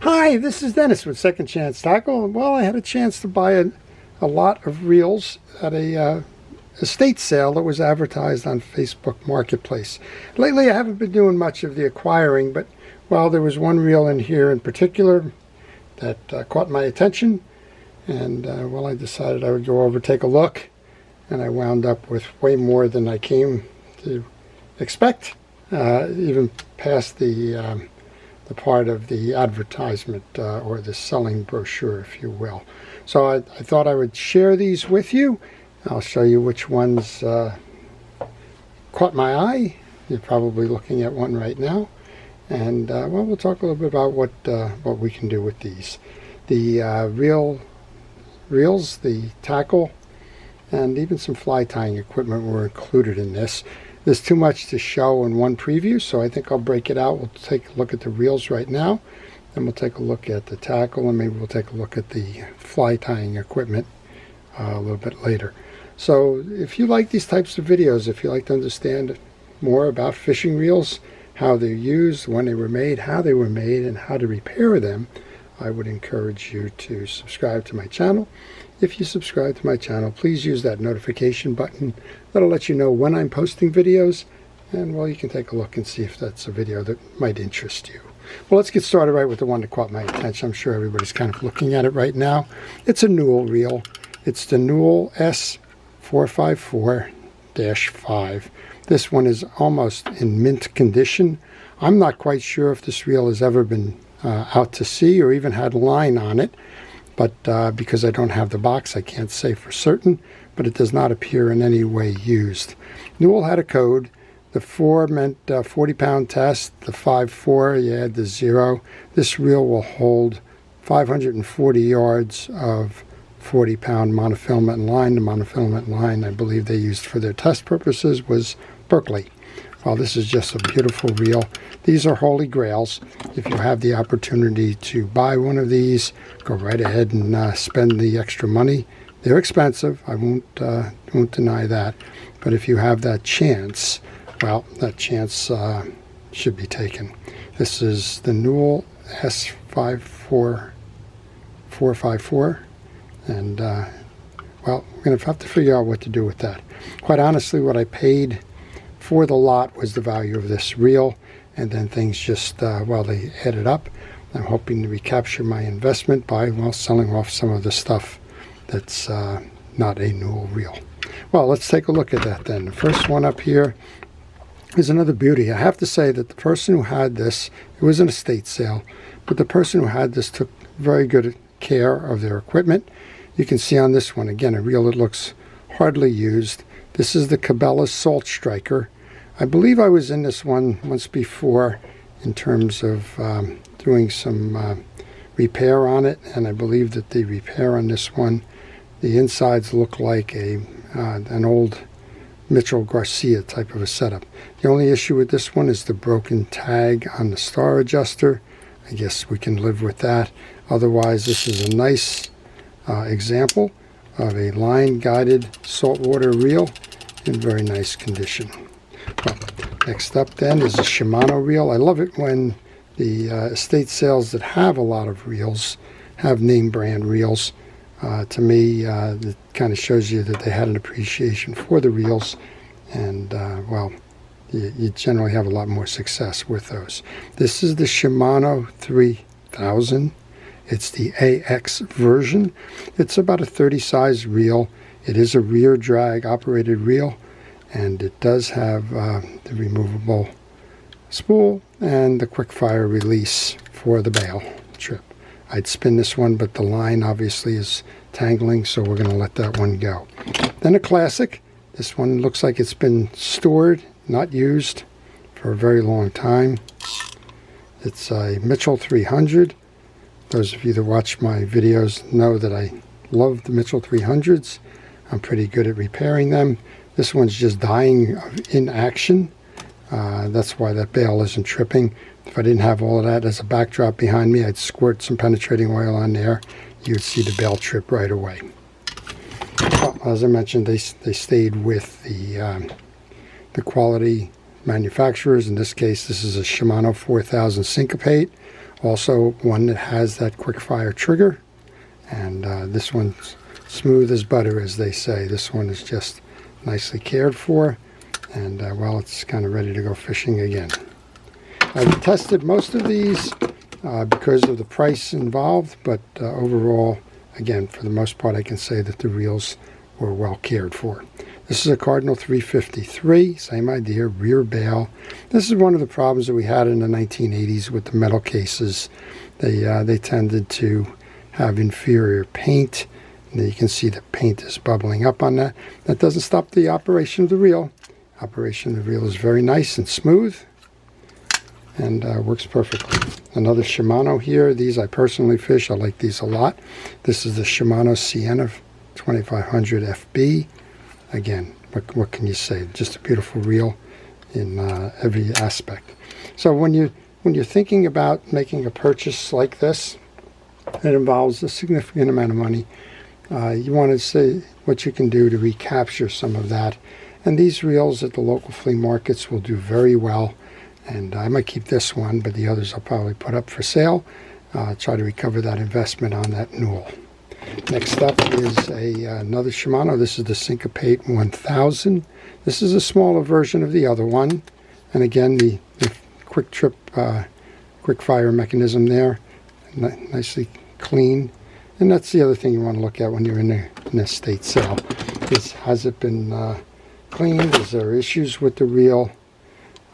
Hi, this is Dennis with Second Chance Tackle. Well, I had a chance to buy a lot of reels at a estate sale that was advertised on Facebook Marketplace. Lately, I haven't been doing much of the acquiring, but well, there was one reel in here in particular that caught my attention, and well, I decided I would go over, take a look, and I wound up with way more than I came to expect, even past the part of the advertisement or the selling brochure, if you will. So I thought I would share these with you. I'll show you which ones caught my eye. You're probably looking at one right now. And well, we'll talk a little bit about what we can do with these. The reels, the tackle, and even some fly tying equipment were included in this. There's too much to show in one preview, so I think I'll break it out. We'll take a look at the reels right now, then we'll take a look at the tackle, and maybe we'll take a look at the fly tying equipment a little bit later. So if you like these types of videos, if you like to understand more about fishing reels, how they're used, when they were made, how they were made, and how to repair them, I would encourage you to subscribe to my channel. If you subscribe to my channel, please use that notification button. That'll let you know when I'm posting videos, and well, you can take a look and see if that's a video that might interest you. Well, let's get started right with the one that caught my attention. I'm sure everybody's kind of looking at it right now. It's a Newell reel. It's the Newell S454-5. This one is almost in mint condition. I'm not quite sure if this reel has ever been out to sea or even had line on it. But because I don't have the box, I can't say for certain, but it does not appear in any way used. Newell had a code. The 4 meant 40-pound test. The 5.4, you add the 0. This reel will hold 540 yards of 40-pound monofilament line. The monofilament line I believe they used for their test purposes was Berkeley. Well, this is just a beautiful reel. These are holy grails. If you have the opportunity to buy one of these, go right ahead and spend the extra money. They're expensive. I won't deny that. But if you have that chance, well, that chance should be taken. This is the Newell S454, and well, we're going to have to figure out what to do with that. Quite honestly, what I paid for the lot was the value of this reel, and then things just, well, they added up. I'm hoping to recapture my investment by, well, selling off some of the stuff that's not a Newell reel. Well, let's take a look at that then. The first one up here is another beauty. I have to say that the person who had this, it was an estate sale, but the person who had this took very good care of their equipment. You can see on this one, again, a reel that looks hardly used. This is the Cabela's Salt Striker. I believe I was in this one once before in terms of doing some repair on it, and I believe that the repair on this one, the insides look like an old Mitchell Garcia type of a setup. The only issue with this one is the broken tag on the star adjuster. I guess we can live with that. Otherwise, this is a nice example of a line-guided saltwater reel in very nice condition. Well, next up then is a Shimano reel. I love it when the estate sales that have a lot of reels have name brand reels. To me, it kind of shows you that they had an appreciation for the reels, and well, you generally have a lot more success with those. This is the Shimano 3000. It's the AX version. It's about a 30 size reel. It is a rear drag operated reel, and it does have the removable spool and the quick fire release for the bail trip. I'd spin this one, but the line obviously is tangling, so we're going to let that one go. Then a classic. This one looks like it's been stored, not used, for a very long time. It's a Mitchell 300. Those of you that watch my videos know that I love the Mitchell 300s. I'm pretty good at repairing them. This one's just dying in action. That's why that bail isn't tripping. If I didn't have all of that as a backdrop behind me, I'd squirt some penetrating oil on there. You'd see the bail trip right away. Well, as I mentioned, they stayed with the quality manufacturers. In this case, this is a Shimano 4000 Syncopate. Also one that has that quick fire trigger, and this one's smooth as butter, as they say. This one is just nicely cared for, and well, it's kind of ready to go fishing again. I've tested most of these because of the price involved, but overall, again, for the most part, I can say that the reels were well cared for. This is a Cardinal 353, same idea, rear bail. This is one of the problems that we had in the 1980s with the metal cases. They tended to have inferior paint. And you can see the paint is bubbling up on that. That doesn't stop the operation of the reel. Operation of the reel is very nice and smooth, and works perfectly. Another Shimano here. These I personally fish. I like these a lot. This is the Shimano Sienna 2500 FB. Again, what can you say? Just a beautiful reel in every aspect. So when you're thinking about making a purchase like this, it involves a significant amount of money. You want to see what you can do to recapture some of that. And these reels at the local flea markets will do very well. And I might keep this one, but the others I'll probably put up for sale. Try to recover that investment on that newel. Next up is another Shimano. This is the Syncopate 1000. This is a smaller version of the other one. And again, the quick trip, quick fire mechanism there. Nicely clean. And that's the other thing you want to look at when you're in an estate sale. Has it been cleaned? Is there issues with the reel?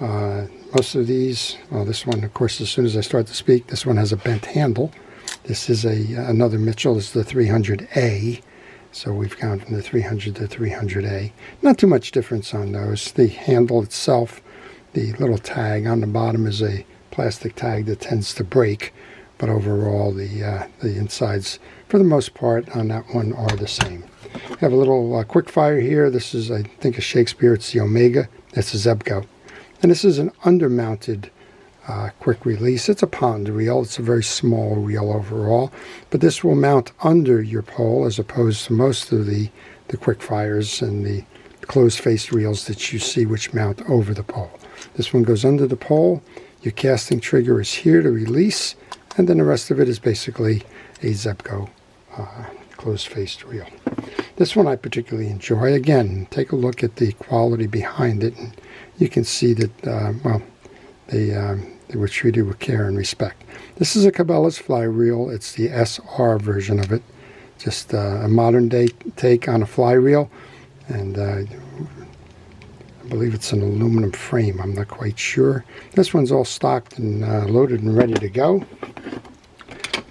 Most of these, well, this one, of course, as soon as I start to speak, this one has a bent handle. This is another Mitchell. This is the 300A. So we've gone from the 300 to 300A. Not too much difference on those. The handle itself, the little tag on the bottom is a plastic tag that tends to break. But overall, the insides, for the most part, on that one are the same. I have a little quick fire here. This is, I think, a Shakespeare. It's the Omega. That's a Zebco. And this is an undermounted quick release. It's a pond reel. It's a very small reel overall. But this will mount under your pole as opposed to most of the quick fires and the closed-faced reels that you see which mount over the pole. This one goes under the pole. Your casting trigger is here to release. And then the rest of it is basically a Zebco closed-faced reel. This one I particularly enjoy. Again, take a look at the quality behind it, and you can see that, well, they were treated with care and respect. This is a Cabela's fly reel. It's the SR version of it. Just a modern-day take on a fly reel. And I believe it's an aluminum frame. I'm not quite sure. This one's all stocked and loaded and ready to go.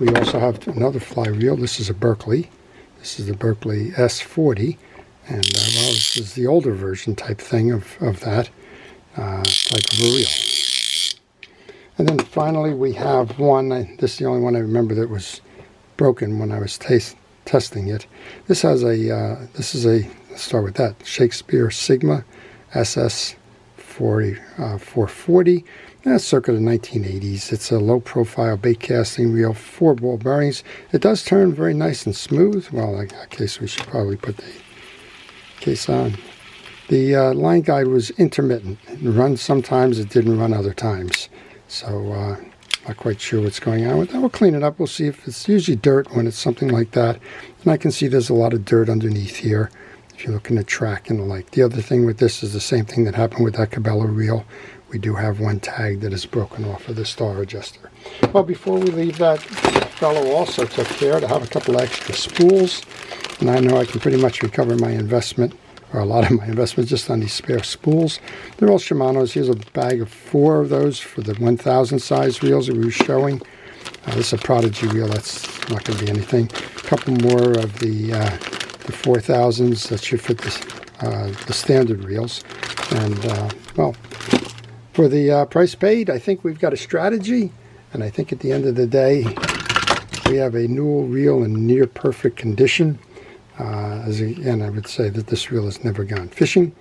We also have another fly reel. This is a Berkeley. This is the Berkeley S40. And, well, this is the older version type thing of that type of a reel. And then finally we have one. This is the only one I remember that was broken when I was testing it. This has this is a, let's start with that, Shakespeare Sigma SS 440. That's circa the 1980s. It's a low-profile bait casting reel, 4 ball bearings. It does turn very nice and smooth. Well, in that case, we should probably put the case on. The line guide was intermittent. It runs sometimes, it didn't run other times. So, not quite sure what's going on with that. We'll clean it up. We'll see if it's usually dirt when it's something like that. And I can see there's a lot of dirt underneath here if you're looking at track and the like. The other thing with this is the same thing that happened with that Cabela reel. We do have one tag that is broken off of the star adjuster. Well, before we leave, that fellow also took care to have a couple extra spools. And I know I can pretty much recover my investment, or a lot of my investment, just on these spare spools. They're all Shimano's. Here's a bag of 4 of those for the 1000 size reels that we were showing. This is a Prodigy reel. That's not going to be anything. A couple more of the 4000s that should fit the standard reels. And, well, for the price paid, I think we've got a strategy. And I think at the end of the day, we have a newel reel in near perfect condition. Again, I would say that this reel has never gone fishing,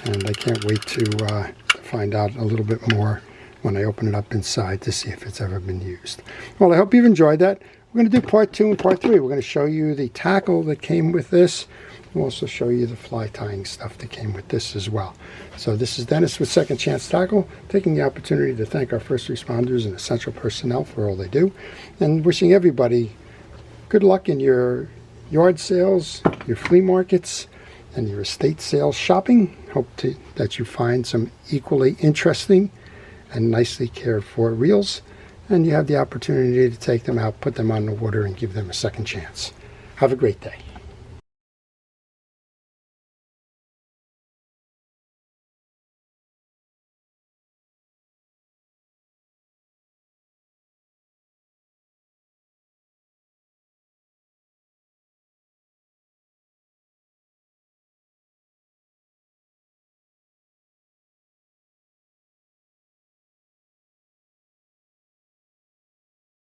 and I can't wait to find out a little bit more when I open it up inside to see if it's ever been used. Well, I hope you've enjoyed that. We're going to do part 2 and part 3. We're going to show you the tackle that came with this. We'll also show you the fly tying stuff that came with this as well. So this is Dennis with Second Chance Tackle, taking the opportunity to thank our first responders and essential personnel for all they do, and wishing everybody good luck in your yard sales, your flea markets, and your estate sales shopping. Hope that you find some equally interesting and nicely cared for reels, and you have the opportunity to take them out, put them on the water, and give them a second chance. Have a great day.